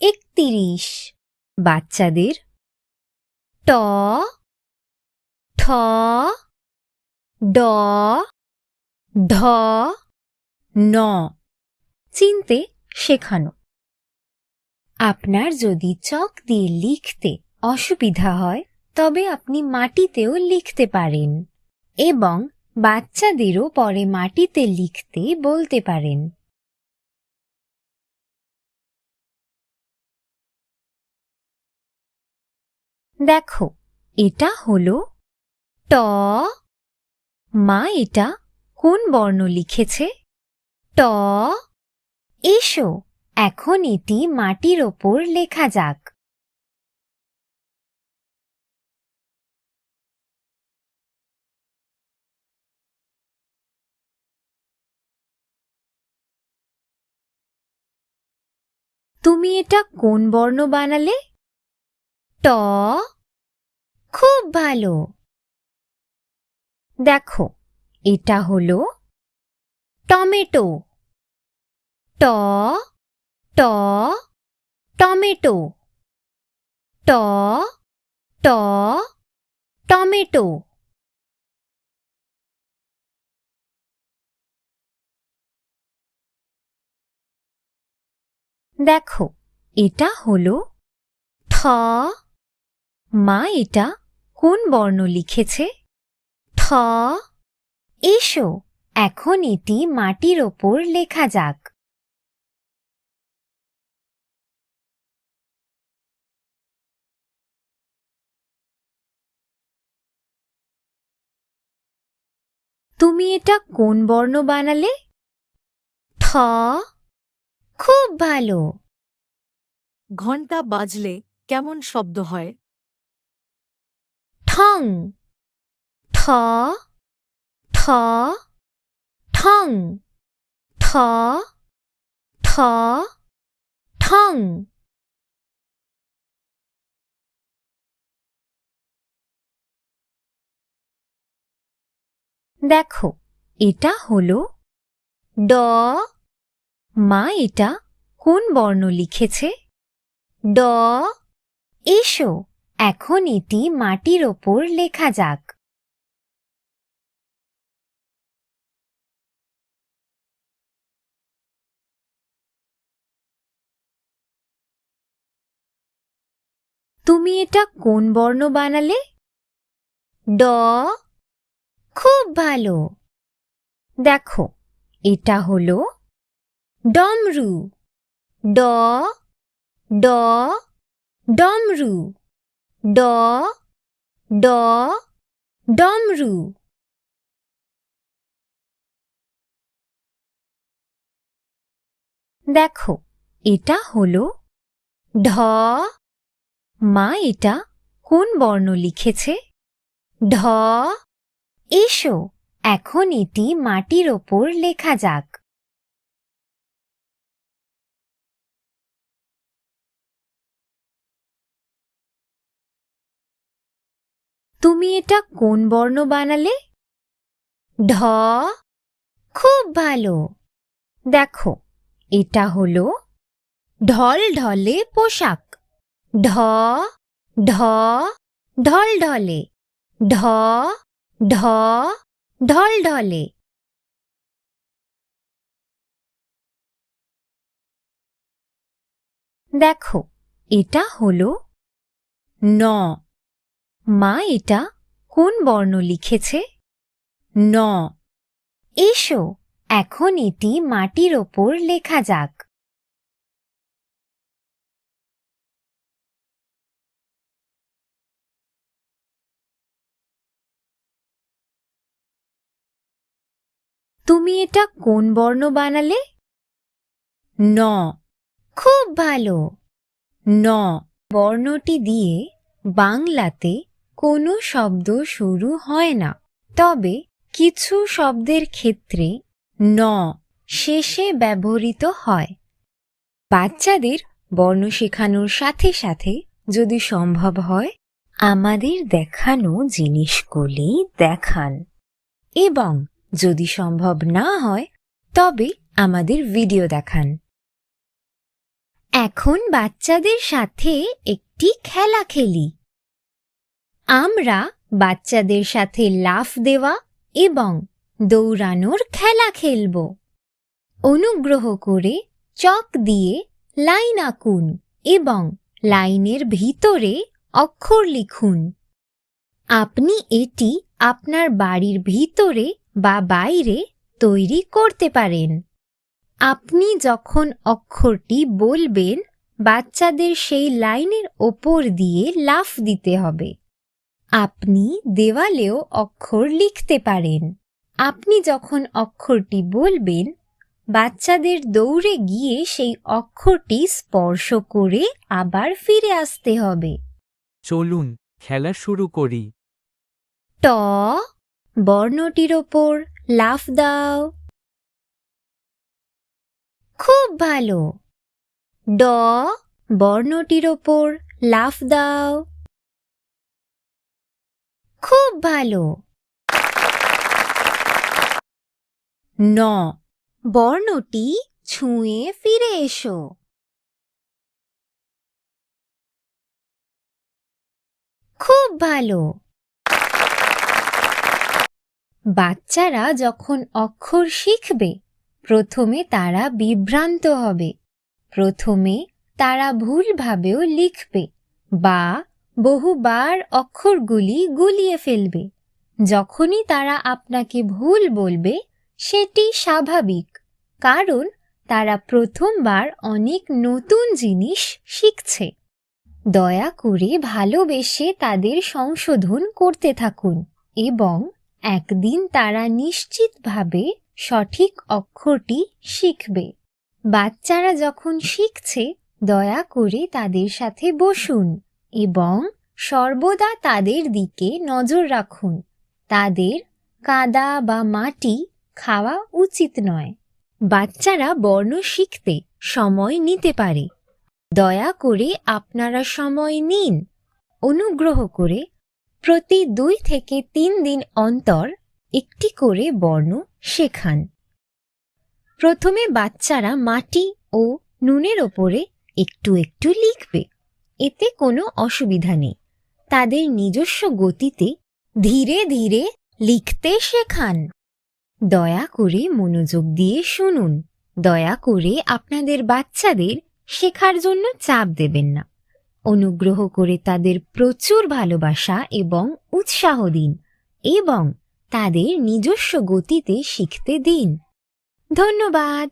31। বাচ্চাদের ট, ঠ, ড, ঢ, ন চিনতে শেখানো। আপনার যদি চক দিয়ে লিখতে অসুবিধা হয় তবে আপনি মাটিতেও লিখতে পারেন এবং বাচ্চাদেরও পরে মাটিতে লিখতে বলতে পারেন। দেখো, এটা হলো ট। মা এটা কোন বর্ণ লিখেছে? ট। এসো এখন এটি মাটির ওপর লেখা যাক। তুমি এটা কোন বর্ণ বানালে? ট। খুব ভালো। দেখো, এটা হলো টমেটো। ট, ট, টমেটো। ট, ট, টমেটো। দেখো, এটা হলো ঠ। মা এটা কোন বর্ণ লিখেছে? ঠ। এসো এখন এটি মাটির ওপর লেখা যাক। তুমি এটা কোন বর্ণ বানালে? ঠ। খুব ভালো। ঘণ্টা বাজলে কেমন শব্দ হয়? ঠং, ঠ, ঠ, ঠং, ঠ, ঠ, ঠং। দেখো, এটা হলো ড। মা এটা কোন বর্ণ লিখেছে? ড। এসো এখন এটি মাটির ওপর লেখা যাক। তুমি এটা কোন বর্ণ বানালে? ড। খুব ভালো। দেখো, এটা হলো ডমরু। ড, ড, ডমরু। ড, ড, ডমরু। দেখো, এটা হলো ঢ। মা এটা কোন বর্ণ লিখেছে? ঢ। এসো এখন এটি মাটির ওপর লেখা যাক। তুমি এটা কোন বর্ণ বানালে? ঢ। খুব ভালো। দেখো, এটা হলো ঢলঢলে পোশাক। ঢ, ঢ, ঢলঢলে। ঢ, ঢ, ঢলঢলে। দেখো, এটা হলো ন। মা এটা কোন বর্ণ লিখেছে? ন। এসো এখন এটি মাটির ওপর লেখা যাক। তুমি এটা কোন বর্ণ বানালে? ন। খুব ভালো। ন বর্ণটি দিয়ে বাংলাতে কোনো শব্দ শুরু হয় না, তবে কিছু শব্দের ক্ষেত্রে ন শেষে ব্যবহৃত হয়। বাচ্চাদের বর্ণ শেখানোর সাথে সাথে যদি সম্ভব হয় আমাদের দেখানো জিনিসগুলি দেখান, এবং যদি সম্ভব না হয় তবে আমাদের ভিডিও দেখান। এখন বাচ্চাদের সাথে একটি খেলা খেলি। আমরা বাচ্চাদের সাথে লাফ দেওয়া এবং দৌড়ানোর খেলা খেলব। অনুগ্রহ করে চক দিয়ে লাইন আঁকুন এবং লাইনের ভিতরে অক্ষর লিখুন। আপনি এটি আপনার বাড়ির ভিতরে বা বাইরে তৈরি করতে পারেন। আপনি যখন অক্ষরটি বলবেন, বাচ্চাদের সেই লাইনের ওপর দিয়ে লাফ দিতে হবে। আপনি দেওয়ালেও অক্ষর লিখতে পারেন। আপনি যখন অক্ষরটি বলবেন, বাচ্চাদের দৌড়ে গিয়ে সেই অক্ষরটি স্পর্শ করে আবার ফিরে আসতে হবে। চলুন খেলা শুরু করি। ট বর্ণটির ওপর লাফ দাও। খুব ভালো। ড বর্ণটির ওপর লাফ দাও। খুব ভালো। ন বর্ণটি ছুঁয়ে ফিরে এসো। খুব ভালো। বাচ্চারা যখন অক্ষর শিখবে, প্রথমে তারা বিভ্রান্ত হবে। প্রথমে তারা ভুলভাবেও লিখবে বা বহুবার অক্ষরগুলি গুলিয়ে ফেলবে। যখনই তারা আপনাকে ভুল বলবে, সেটি স্বাভাবিক, কারণ তারা প্রথমবার অনেক নতুন জিনিস শিখছে। দয়া করে ভালোবেসে তাদের সংশোধন করতে থাকুন এবং একদিন তারা নিশ্চিতভাবে সঠিক অক্ষরটি শিখবে। বাচ্চারা যখন শিখছে, দয়া করে তাদের সাথে বসুন এবং সর্বদা তাদের দিকে নজর রাখুন। তাদের কাদা বা মাটি খাওয়া উচিত নয়। বাচ্চারা বর্ণ শিখতে সময় নিতে পারে। দয়া করে আপনারা সময় নিন। অনুগ্রহ করে প্রতি 2 থেকে 3 দিন অন্তর একটি করে বর্ণ শেখান। প্রথমে বাচ্চারা মাটি ও নুনের ওপরে একটু একটু লিখবে। এতে কোনো অসুবিধা নেই। তাদের নিজস্ব গতিতে ধীরে ধীরে লিখতে শেখান। দয়া করে মনোযোগ দিয়ে শুনুন। দয়া করে আপনাদের বাচ্চাদের শেখার জন্য চাপ দেবেন না। অনুগ্রহ করে তাদের প্রচুর ভালোবাসা এবং উৎসাহ দিন এবং তাদের নিজস্ব গতিতে শিখতে দিন। ধন্যবাদ।